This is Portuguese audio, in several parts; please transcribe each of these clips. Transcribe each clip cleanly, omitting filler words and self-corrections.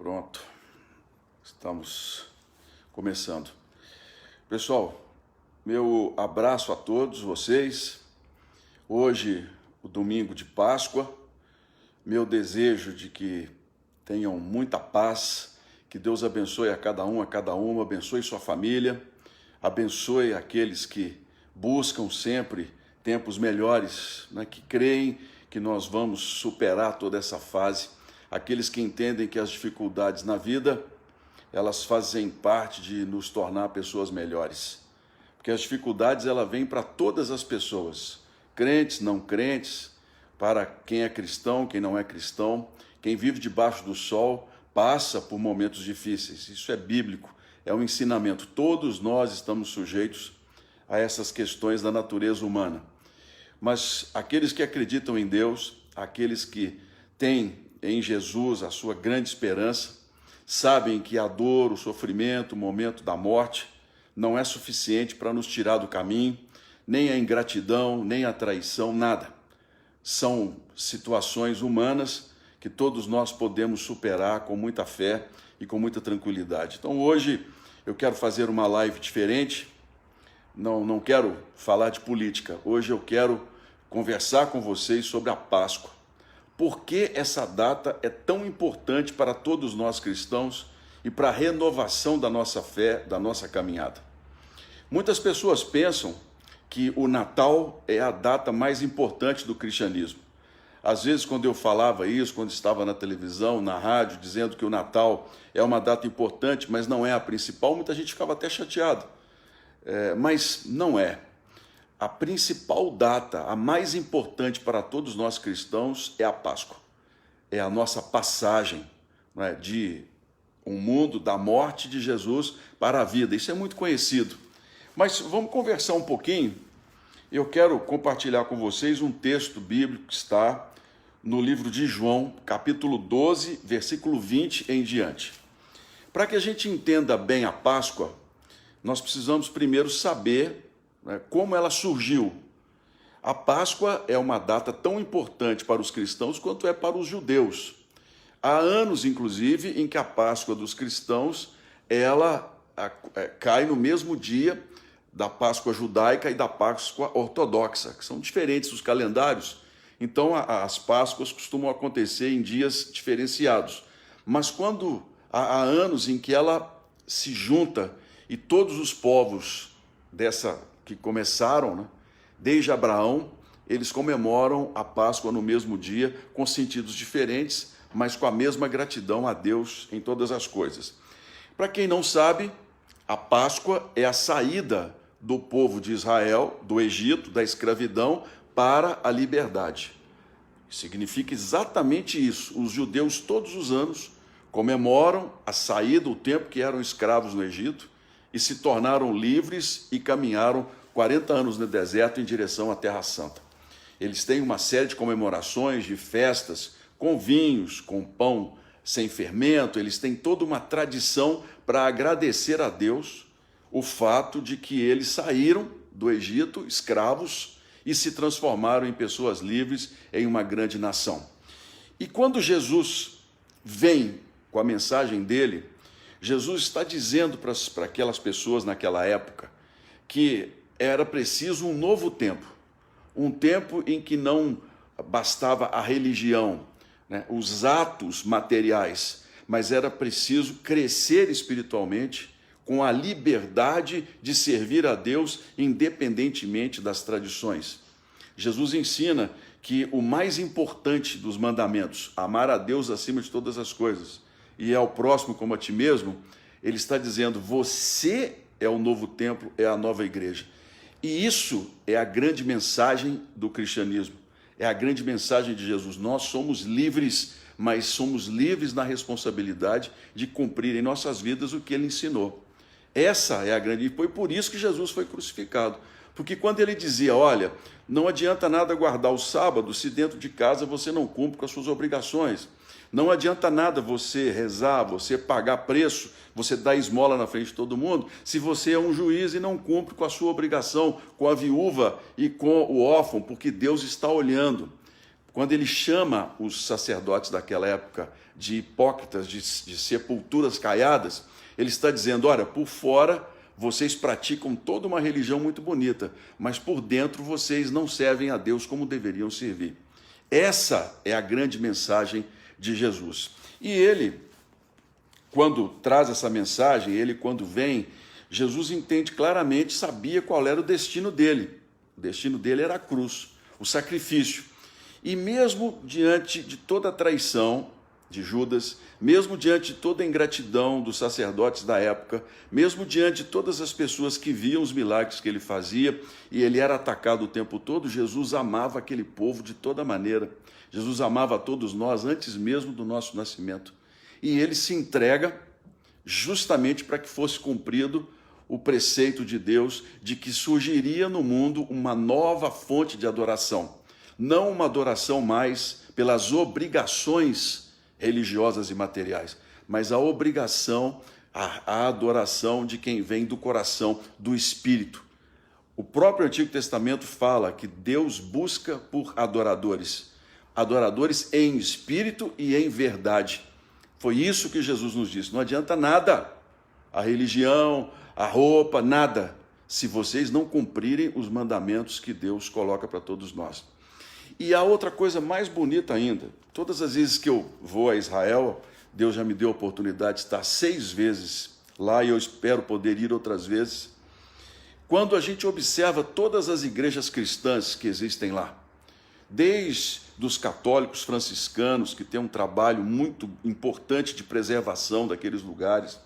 Pronto, estamos começando. Pessoal, meu abraço a todos vocês. Hoje, o domingo de Páscoa, meu desejo de que tenham muita paz, que Deus abençoe a cada um, a cada uma, abençoe sua família, abençoe aqueles que buscam sempre tempos melhores, né, que creem que nós vamos superar toda essa fase. Aqueles que entendem que as dificuldades na vida, elas fazem parte de nos tornar pessoas melhores. Porque as dificuldades, elas vêm para todas as pessoas, crentes, não crentes, para quem é cristão, quem não é cristão, quem vive debaixo do sol, passa por momentos difíceis. Isso é bíblico, é um ensinamento. Todos nós estamos sujeitos a essas questões da natureza humana. Mas aqueles que acreditam em Deus, aqueles que têm em Jesus a sua grande esperança, sabem que a dor, o sofrimento, o momento da morte não é suficiente para nos tirar do caminho, nem a ingratidão, nem a traição, nada. São situações humanas que todos nós podemos superar com muita fé e com muita tranquilidade. Então hoje eu quero fazer uma live diferente, não quero falar de política, hoje eu quero conversar com vocês sobre a Páscoa. Por que essa data é tão importante para todos nós cristãos e para a renovação da nossa fé, da nossa caminhada? Muitas pessoas pensam que o Natal é a data mais importante do cristianismo. Às vezes, quando eu falava isso, quando estava na televisão, na rádio, dizendo que o Natal é uma data importante, mas não é a principal, muita gente ficava até chateada. Mas não é. A principal data, a mais importante para todos nós cristãos é a Páscoa. É a nossa passagem, né, de um mundo da morte de Jesus para a vida. Isso é muito conhecido. Mas vamos conversar um pouquinho. Eu quero compartilhar com vocês um texto bíblico que está no livro de João, capítulo 12, versículo 20 em diante. Para que a gente entenda bem a Páscoa, nós precisamos primeiro saber, né, como ela surgiu. A Páscoa é uma data tão importante para os cristãos quanto é para os judeus. Há anos, inclusive, em que a Páscoa dos cristãos ela cai no mesmo dia da Páscoa judaica e da Páscoa ortodoxa, que são diferentes os calendários. Então, as Páscoas costumam acontecer em dias diferenciados. Mas quando há anos em que ela se junta e todos os povos que começaram, né, desde Abraão, eles comemoram a Páscoa no mesmo dia, com sentidos diferentes, mas com a mesma gratidão a Deus em todas as coisas. Para quem não sabe, a Páscoa é a saída do povo de Israel, do Egito, da escravidão, para a liberdade. Significa exatamente isso. Os judeus todos os anos comemoram a saída, o tempo que eram escravos no Egito, e se tornaram livres e caminharam 40 anos no deserto em direção à Terra Santa. Eles têm uma série de comemorações, de festas, com vinhos, com pão sem fermento. Eles têm toda uma tradição para agradecer a Deus o fato de que eles saíram do Egito escravos e se transformaram em pessoas livres, em uma grande nação. E quando Jesus vem com a mensagem dele, Jesus está dizendo para aquelas pessoas naquela época que era preciso um novo tempo, um tempo em que não bastava a religião, né, os atos materiais, mas era preciso crescer espiritualmente com a liberdade de servir a Deus independentemente das tradições. Jesus ensina que o mais importante dos mandamentos, amar a Deus acima de todas as coisas, e ao próximo como a ti mesmo, ele está dizendo, você é o novo templo, é a nova igreja. E isso é a grande mensagem do cristianismo, é a grande mensagem de Jesus. Nós somos livres, mas somos livres na responsabilidade de cumprir em nossas vidas o que ele ensinou. Essa é a grande... E foi por isso que Jesus foi crucificado. Porque quando ele dizia, olha, não adianta nada guardar o sábado se dentro de casa você não cumpre com as suas obrigações. Não adianta nada você rezar, você pagar preço, você dar esmola na frente de todo mundo, se você é um juiz e não cumpre com a sua obrigação, com a viúva e com o órfão, porque Deus está olhando. quando ele chama os sacerdotes daquela época de hipócritas, de sepulturas caiadas, ele está dizendo, olha, por fora vocês praticam toda uma religião muito bonita, mas por dentro vocês não servem a Deus como deveriam servir. Essa é a grande mensagem de Jesus. E ele, quando traz essa mensagem, quando vem, Jesus entende claramente, sabia qual era o destino dele. O destino dele era a cruz, o sacrifício. E mesmo diante de toda a traição de Judas, mesmo diante de toda a ingratidão dos sacerdotes da época, mesmo diante de todas as pessoas que viam os milagres que ele fazia, e ele era atacado o tempo todo, Jesus amava aquele povo de toda maneira. Jesus amava a todos nós antes mesmo do nosso nascimento. E ele se entrega justamente para que fosse cumprido o preceito de Deus de que surgiria no mundo uma nova fonte de adoração. Não uma adoração mais pelas obrigações religiosas e materiais, mas a obrigação, a adoração de quem vem do coração, do Espírito. O próprio Antigo Testamento fala que Deus busca por adoradores em espírito e em verdade. Foi isso que Jesus nos disse. Não adianta nada, a religião, a roupa, nada, se vocês não cumprirem os mandamentos que Deus coloca para todos nós. E a outra coisa mais bonita ainda, todas as vezes que eu vou a Israel, Deus já me deu a oportunidade de estar 6 vezes lá e eu espero poder ir outras vezes. Quando a gente observa todas as igrejas cristãs que existem lá, desde os católicos franciscanos, que têm um trabalho muito importante de preservação daqueles lugares,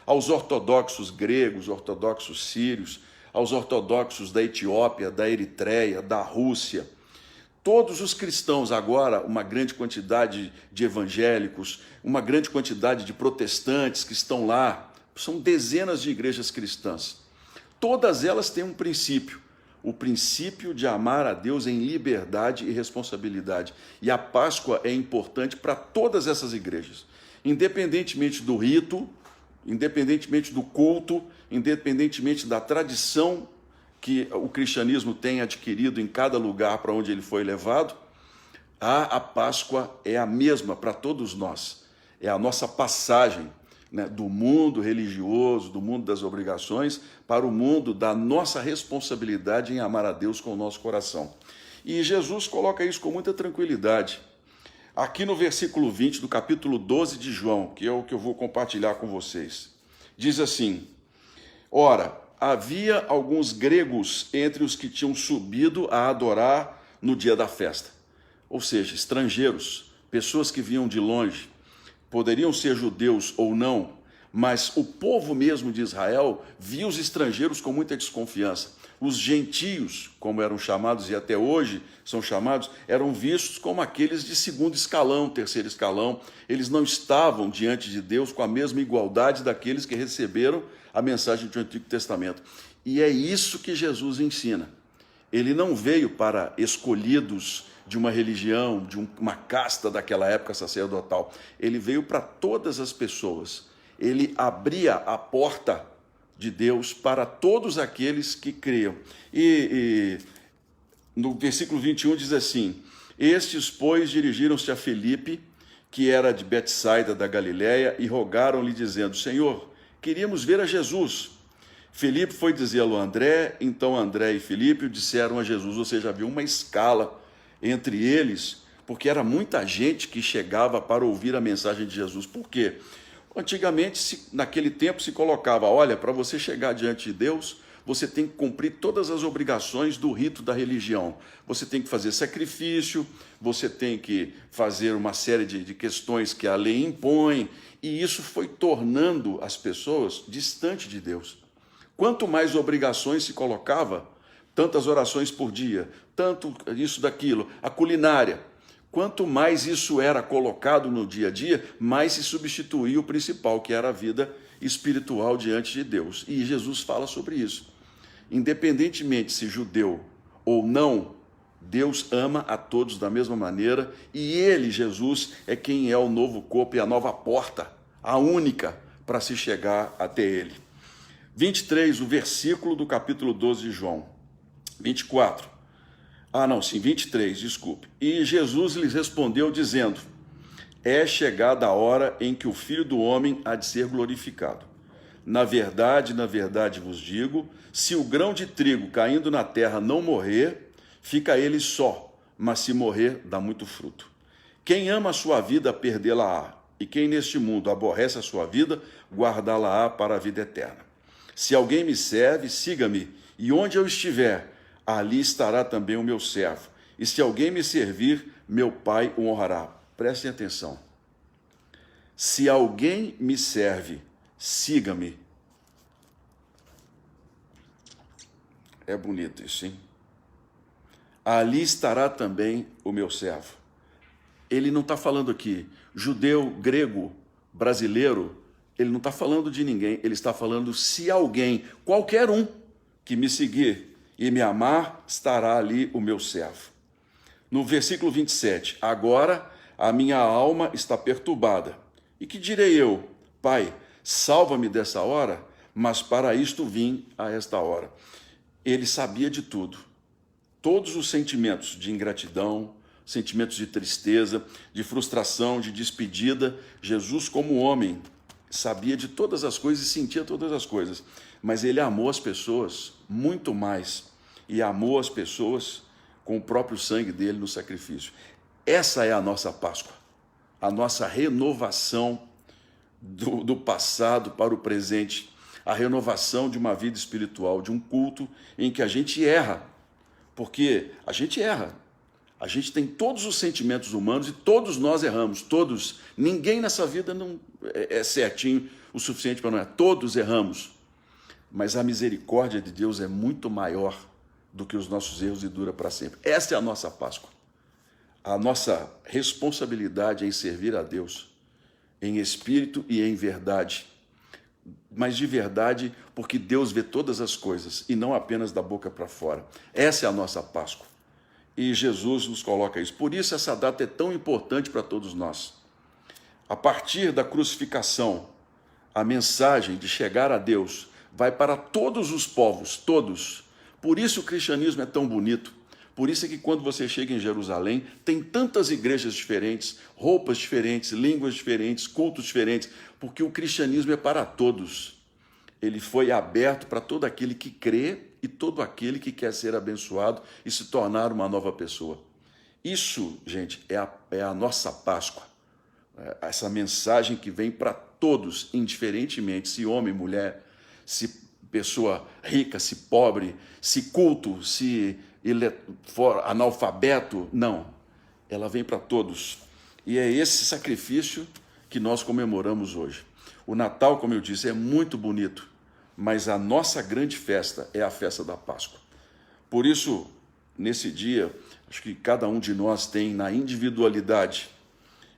aos ortodoxos gregos, ortodoxos sírios, aos ortodoxos da Etiópia, da Eritreia, da Rússia, todos os cristãos agora, uma grande quantidade de evangélicos, uma grande quantidade de protestantes que estão lá, são dezenas de igrejas cristãs. Todas elas têm um princípio, o princípio de amar a Deus em liberdade e responsabilidade. E a Páscoa é importante para todas essas igrejas, independentemente do rito, independentemente do culto, independentemente da tradição que o cristianismo tem adquirido em cada lugar para onde ele foi levado, a Páscoa é a mesma para todos nós. É a nossa passagem, né, do mundo religioso, do mundo das obrigações, para o mundo da nossa responsabilidade em amar a Deus com o nosso coração. E Jesus coloca isso com muita tranquilidade. Aqui no versículo 20 do capítulo 12 de João, que é o que eu vou compartilhar com vocês, diz assim, ora, havia alguns gregos entre os que tinham subido a adorar no dia da festa. Ou seja, estrangeiros, pessoas que vinham de longe, poderiam ser judeus ou não, mas o povo mesmo de Israel via os estrangeiros com muita desconfiança. Os gentios, como eram chamados e até hoje são chamados, eram vistos como aqueles de segundo escalão, terceiro escalão. Eles não estavam diante de Deus com a mesma igualdade daqueles que receberam a mensagem do Antigo Testamento. E é isso que Jesus ensina. Ele não veio para escolhidos de uma religião, de uma casta daquela época sacerdotal. Ele veio para todas as pessoas. Ele abria a porta de Deus para todos aqueles que criam. E no versículo 21 diz assim, estes, pois, dirigiram-se a Filipe, que era de Betsaida da Galiléia, e rogaram-lhe, dizendo, Senhor, queríamos ver a Jesus. Filipe foi dizê-lo a André, então André e Filipe disseram a Jesus, ou seja, havia uma escala entre eles, porque era muita gente que chegava para ouvir a mensagem de Jesus. Por quê? Antigamente, naquele tempo, se colocava, olha, para você chegar diante de Deus, você tem que cumprir todas as obrigações do rito da religião. Você tem que fazer sacrifício, você tem que fazer uma série de questões que a lei impõe, e isso foi tornando as pessoas distantes de Deus. Quanto mais obrigações se colocava, tantas orações por dia, tanto isso, daquilo, a culinária, quanto mais isso era colocado no dia a dia, mais se substituía o principal, que era a vida espiritual diante de Deus. E Jesus fala sobre isso. Independentemente se judeu ou não, Deus ama a todos da mesma maneira e ele, Jesus, é quem é o novo corpo e a nova porta, a única para se chegar até ele. 23, o versículo do capítulo 12 de João. 24. não, sim, 23, desculpe. E Jesus lhes respondeu dizendo: é chegada a hora em que o Filho do Homem há de ser glorificado. Na verdade vos digo, se o grão de trigo caindo na terra não morrer, fica ele só, mas se morrer, dá muito fruto. Quem ama a sua vida, perdê-la-á, e quem neste mundo aborrece a sua vida, guardá-la-á para a vida eterna. Se alguém me serve, siga-me, e onde eu estiver, ali estará também o meu servo. E se alguém me servir, meu Pai o honrará. Prestem atenção. Se alguém me serve, siga-me. É bonito isso, hein? Ali estará também o meu servo. Ele não está falando aqui judeu, grego, brasileiro. Ele não está falando de ninguém. Ele está falando se alguém, qualquer um, que me seguir e me amar, estará ali o meu servo. No versículo 27, agora a minha alma está perturbada. E que direi eu? Pai, salva-me dessa hora, mas para isto vim a esta hora. Ele sabia de tudo. Todos os sentimentos de ingratidão, sentimentos de tristeza, de frustração, de despedida, Jesus, como homem, sabia de todas as coisas e sentia todas as coisas. Mas ele amou as pessoas muito mais. E amou as pessoas com o próprio sangue dele no sacrifício. Essa é a nossa Páscoa. A nossa renovação do passado para o presente, a renovação de uma vida espiritual, de um culto em que a gente erra, porque a gente erra, a gente tem todos os sentimentos humanos e todos nós erramos, todos, ninguém nessa vida não é certinho o suficiente para não errar, todos erramos, mas a misericórdia de Deus é muito maior do que os nossos erros e dura para sempre. Essa é a nossa Páscoa. A nossa responsabilidade é em servir a Deus, em espírito e em verdade. Mas de verdade, porque Deus vê todas as coisas e não apenas da boca para fora. Essa é a nossa Páscoa. E Jesus nos coloca isso. Por isso essa data é tão importante para todos nós. A partir da crucificação, a mensagem de chegar a Deus vai para todos os povos, todos. Por isso o cristianismo é tão bonito. Por isso é que quando você chega em Jerusalém, tem tantas igrejas diferentes, roupas diferentes, línguas diferentes, cultos diferentes, porque o cristianismo é para todos. Ele foi aberto para todo aquele que crê e todo aquele que quer ser abençoado e se tornar uma nova pessoa. Isso, gente, é a nossa Páscoa. Essa mensagem que vem para todos, indiferentemente, se homem, mulher, se pessoa rica, se pobre, se culto, se ele for analfabeto, não. Ela vem para todos. E é esse sacrifício que nós comemoramos hoje. O Natal, como eu disse, é muito bonito, mas a nossa grande festa é a festa da Páscoa. Por isso, nesse dia, acho que cada um de nós tem, na individualidade,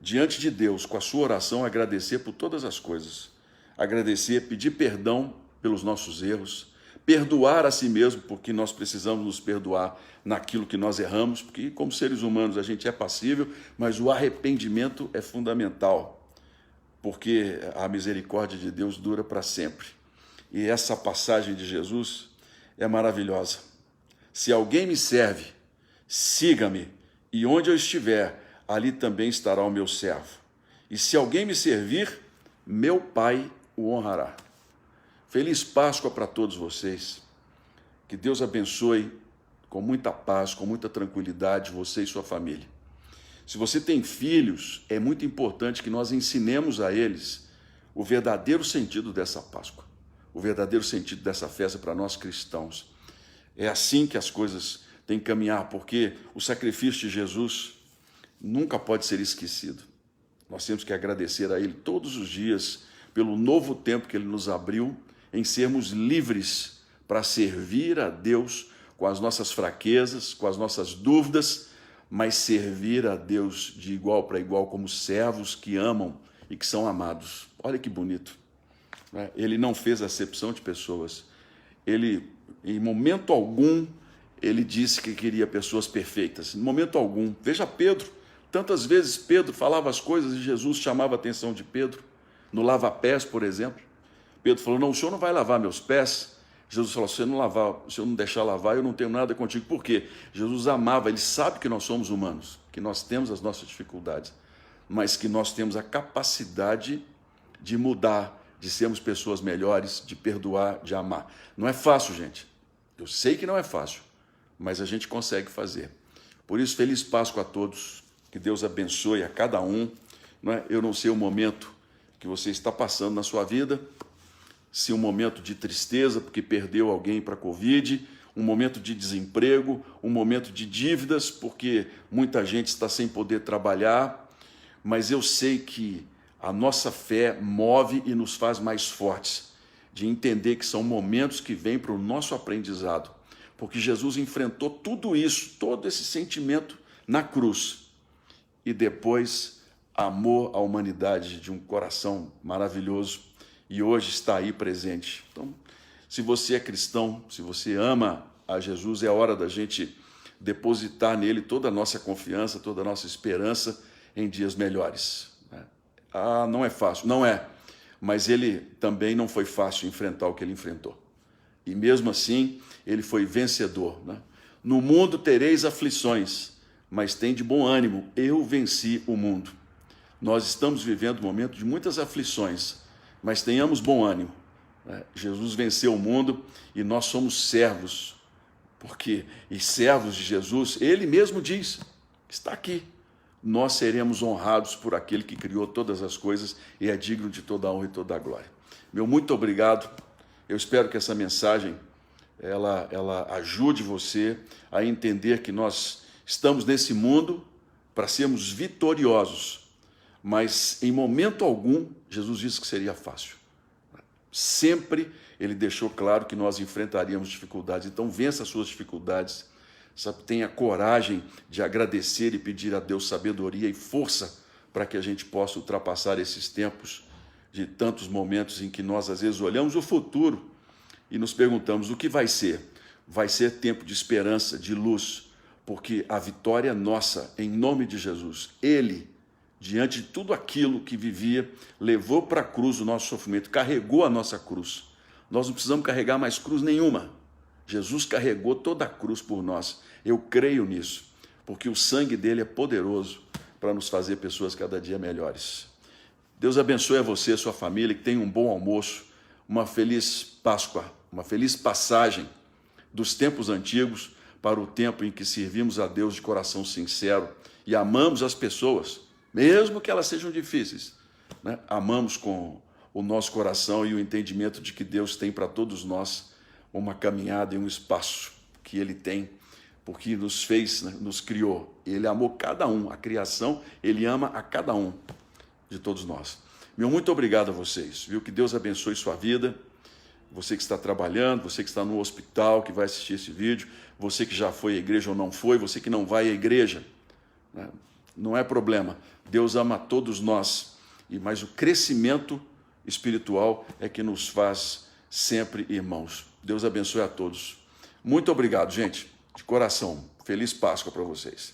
diante de Deus, com a sua oração, agradecer por todas as coisas. Agradecer, pedir perdão pelos nossos erros, perdoar a si mesmo, porque nós precisamos nos perdoar naquilo que nós erramos, porque como seres humanos a gente é passível, mas o arrependimento é fundamental, porque a misericórdia de Deus dura para sempre. E essa passagem de Jesus é maravilhosa. Se alguém me serve, siga-me, e onde eu estiver, ali também estará o meu servo. E se alguém me servir, meu Pai o honrará. Feliz Páscoa para todos vocês. Que Deus abençoe com muita paz, com muita tranquilidade você e sua família. Se você tem filhos, é muito importante que nós ensinemos a eles o verdadeiro sentido dessa Páscoa, o verdadeiro sentido dessa festa para nós cristãos. É assim que as coisas têm que caminhar, porque o sacrifício de Jesus nunca pode ser esquecido. Nós temos que agradecer a Ele todos os dias pelo novo tempo que Ele nos abriu, em sermos livres para servir a Deus com as nossas fraquezas, com as nossas dúvidas, mas servir a Deus de igual para igual como servos que amam e que são amados. Olha que bonito. Ele não fez acepção de pessoas. Ele, em momento algum, ele disse que queria pessoas perfeitas. Em momento algum. Veja Pedro. Tantas vezes Pedro falava as coisas e Jesus chamava a atenção de Pedro. No lava-pés, por exemplo. Pedro falou, não, o senhor não vai lavar meus pés. Jesus falou, se eu não deixar lavar, eu não tenho nada contigo. Por quê? Jesus amava, ele sabe que nós somos humanos, que nós temos as nossas dificuldades, mas que nós temos a capacidade de mudar, de sermos pessoas melhores, de perdoar, de amar. Não é fácil, gente. Eu sei que não é fácil, mas a gente consegue fazer. Por isso, feliz Páscoa a todos, que Deus abençoe a cada um. Eu não sei o momento que você está passando na sua vida, se um momento de tristeza porque perdeu alguém para a Covid, um momento de desemprego, um momento de dívidas porque muita gente está sem poder trabalhar, mas eu sei que a nossa fé move e nos faz mais fortes, de entender que são momentos que vêm para o nosso aprendizado, porque Jesus enfrentou tudo isso, todo esse sentimento na cruz, e depois amou a humanidade de um coração maravilhoso, e hoje está aí presente. Então, se você é cristão, se você ama a Jesus, é hora da gente depositar nele toda a nossa confiança, toda a nossa esperança em dias melhores. Ah, não é fácil, não é, mas ele também não foi fácil enfrentar o que ele enfrentou. E mesmo assim, ele foi vencedor. No mundo tereis aflições, mas tem de bom ânimo, eu venci o mundo. Nós estamos vivendo um momento de muitas aflições, mas tenhamos bom ânimo. Jesus venceu o mundo e nós somos servos, e servos de Jesus, ele mesmo diz, está aqui, nós seremos honrados por aquele que criou todas as coisas e é digno de toda a honra e toda a glória. Meu muito obrigado, eu espero que essa mensagem ela ajude você a entender que nós estamos nesse mundo para sermos vitoriosos, mas em momento algum Jesus disse que seria fácil. Sempre ele deixou claro que nós enfrentaríamos dificuldades, então vença as suas dificuldades, tenha coragem de agradecer e pedir a Deus sabedoria e força para que a gente possa ultrapassar esses tempos de tantos momentos em que nós às vezes olhamos o futuro e nos perguntamos o que vai ser. Vai ser tempo de esperança, de luz, porque a vitória é nossa, em nome de Jesus. Ele, diante de tudo aquilo que vivia, levou para a cruz o nosso sofrimento, carregou a nossa cruz. Nós não precisamos carregar mais cruz nenhuma. Jesus carregou toda a cruz por nós. Eu creio nisso, porque o sangue dele é poderoso para nos fazer pessoas cada dia melhores. Deus abençoe a você e a sua família, que tenha um bom almoço, uma feliz Páscoa, uma feliz passagem dos tempos antigos para o tempo em que servimos a Deus de coração sincero e amamos as pessoas, mesmo que elas sejam difíceis. Amamos com o nosso coração e o entendimento de que Deus tem para todos nós uma caminhada e um espaço que Ele tem, porque nos fez, nos criou. Ele amou cada um, a criação, Ele ama a cada um de todos nós. Meu muito obrigado a vocês, viu? Que Deus abençoe sua vida, você que está trabalhando, você que está no hospital, que vai assistir esse vídeo, você que já foi à igreja ou não foi, você que não vai à igreja, não é problema, Deus ama a todos nós, mas o crescimento espiritual é que nos faz sempre irmãos. Deus abençoe a todos. Muito obrigado, gente, de coração. Feliz Páscoa para vocês.